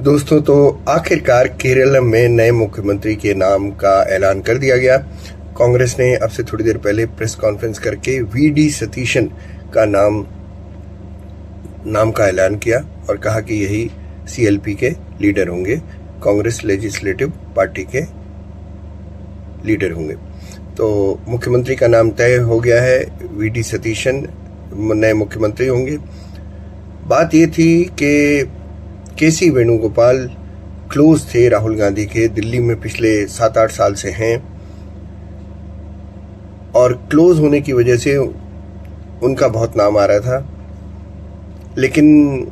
दोस्तों, तो आखिरकार केरल में नए मुख्यमंत्री के नाम का ऐलान कर दिया गया। कांग्रेस ने अब से थोड़ी देर पहले प्रेस कॉन्फ्रेंस करके वीडी सतीशन का नाम का ऐलान किया और कहा कि यही सीएलपी के लीडर होंगे, कांग्रेस लेजिस्लेटिव पार्टी के लीडर होंगे। तो मुख्यमंत्री का नाम तय हो गया है, वीडी सतीशन नए मुख्यमंत्री होंगे। बात ये थी कि केसी वेणुगोपाल क्लोज थे राहुल गांधी के, दिल्ली में पिछले 7-8 साल से हैं और क्लोज होने की वजह से उनका बहुत नाम आ रहा था। लेकिन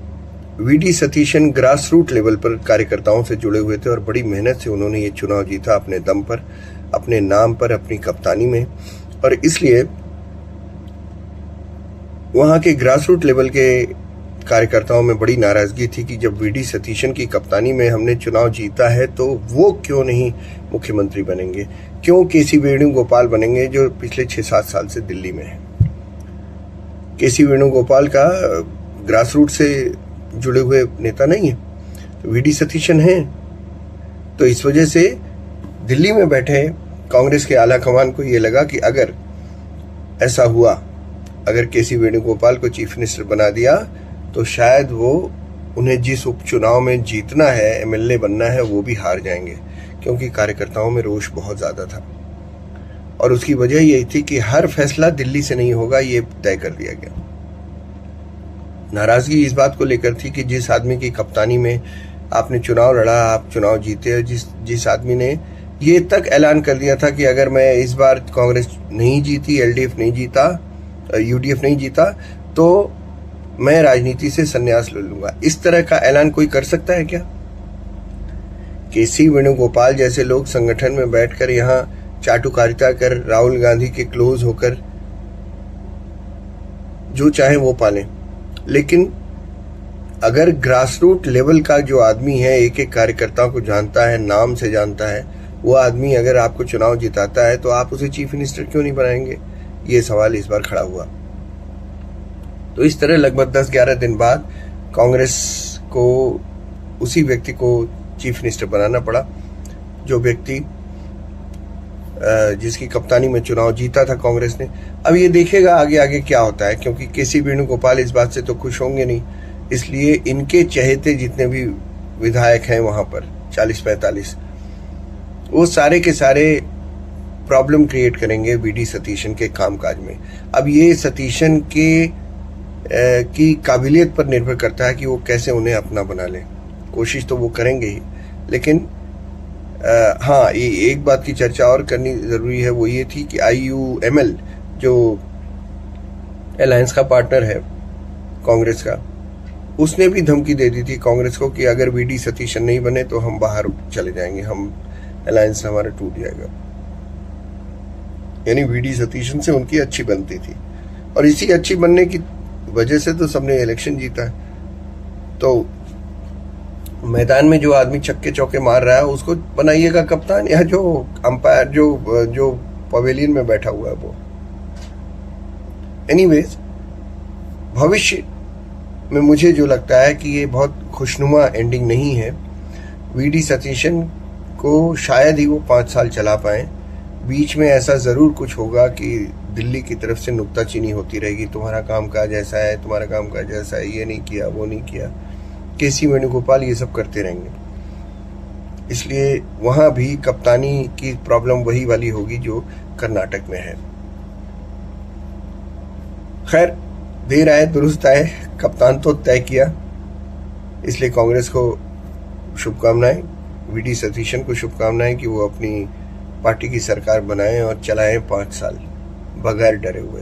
V D Satheesan grass root level पर कार्यकर्ताओं से जुड़े हुए थे और बड़ी मेहनत से उन्होंने ये चुनाव जीता, अपने दम पर, अपने नाम पर, अपनी कप्तानी में। और इसलिए वहां के ग्रास रूट लेवल के कार्यकर्ताओं में बड़ी नाराजगी थी कि जब वीडी सतीशन की कप्तानी में हमने चुनाव जीता है तो वो क्यों नहीं मुख्यमंत्री बनेंगे, क्यों केसी वेणुगोपाल बनेंगे जो पिछले 6-7 साल से दिल्ली में है। केसी वेणुगोपाल का ग्रास रूट से जुड़े हुए नेता नहीं है, तो वीडी सतीशन हैं। तो इस वजह से दिल्ली में बैठे कांग्रेस के आला कमान को ये लगा कि अगर ऐसा हुआ, अगर केसी वेणुगोपाल को चीफ मिनिस्टर बना दिया तो शायद वो उन्हें जिस उपचुनाव में जीतना है, एमएलए बनना है, वो भी हार जाएंगे, क्योंकि कार्यकर्ताओं में रोष बहुत ज्यादा था। और उसकी वजह यही थी कि हर फैसला दिल्ली से नहीं होगा, ये तय कर दिया गया। नाराजगी इस बात को लेकर थी कि जिस आदमी की कप्तानी में आपने चुनाव लड़ा, आप चुनाव जीते, जिस आदमी ने ये तक ऐलान कर दिया था कि अगर मैं इस बार कांग्रेस नहीं जीती, एलडीएफ नहीं जीता, यूडीएफ नहीं जीता, तो मैं राजनीति से संन्यास ले लूंगा। इस तरह का ऐलान कोई कर सकता है क्या? केसी वेणुगोपाल जैसे लोग संगठन में बैठकर यहां चाटुकारिता कर, राहुल गांधी के क्लोज होकर जो चाहे वो पालें। लेकिन अगर ग्रास रूट लेवल का जो आदमी है, एक एक कार्यकर्ताओं को जानता है, नाम से जानता है, वो आदमी अगर आपको चुनाव जिताता है तो आप उसे चीफ मिनिस्टर क्यों नहीं बनाएंगे? ये सवाल इस बार खड़ा हुआ। तो इस तरह लगभग 10-11 दिन बाद कांग्रेस को उसी व्यक्ति को चीफ मिनिस्टर बनाना पड़ा, जो व्यक्ति जिसकी कप्तानी में चुनाव जीता था कांग्रेस ने। अब ये देखेगा आगे आगे क्या होता है, क्योंकि केसी वेणुगोपाल इस बात से तो खुश होंगे नहीं, इसलिए इनके चहेते जितने भी विधायक हैं वहां पर 40-45, वो सारे के सारे प्रॉब्लम क्रिएट करेंगे वीडी सतीशन के कामकाज में। अब ये सतीशन की काबिलियत पर निर्भर करता है कि वो कैसे उन्हें अपना बना लें। कोशिश तो वो करेंगे ही, लेकिन हाँ, ये एक बात की चर्चा और करनी जरूरी है, वो ये थी कि IUML जो अलायंस का पार्टनर है कांग्रेस का, उसने भी धमकी दे दी थी कांग्रेस को कि अगर वीडी सतीशन नहीं बने तो हम बाहर चले जाएंगे, हम अलायंस हमारा टूट जाएगा। यानी वीडी सतीशन से उनकी अच्छी बनती थी और इसी अच्छी बनने की वजह से तो सबने इलेक्शन जीता है। तो मैदान में जो आदमी छक्के चौके मार रहा है उसको बनाइएगा कप्तान, या जो अंपायर जो पवेलियन में बैठा हुआ है वो। एनीवेज, भविष्य में मुझे जो लगता है कि ये बहुत खुशनुमा एंडिंग नहीं है। वीडी सतीशन को शायद ही वो 5 साल चला पाए। बीच में ऐसा जरूर कुछ होगा कि दिल्ली की तरफ से नुक्ताचीनी होती रहेगी, तुम्हारा कामकाज ऐसा है, तुम्हारा कामकाज ऐसा है, ये नहीं किया, वो नहीं किया। केसी वेणुगोपाल ये सब करते रहेंगे, इसलिए वहां भी कप्तानी की प्रॉब्लम वही वाली होगी जो कर्नाटक में है। खैर, देर आए दुरुस्त आए, कप्तान तो तय किया, इसलिए कांग्रेस को शुभकामनाएं, वीडी सतीशन को शुभकामनाएं कि वो अपनी पार्टी की सरकार बनाएं और चलाएं 5 साल बगैर डरे हुए।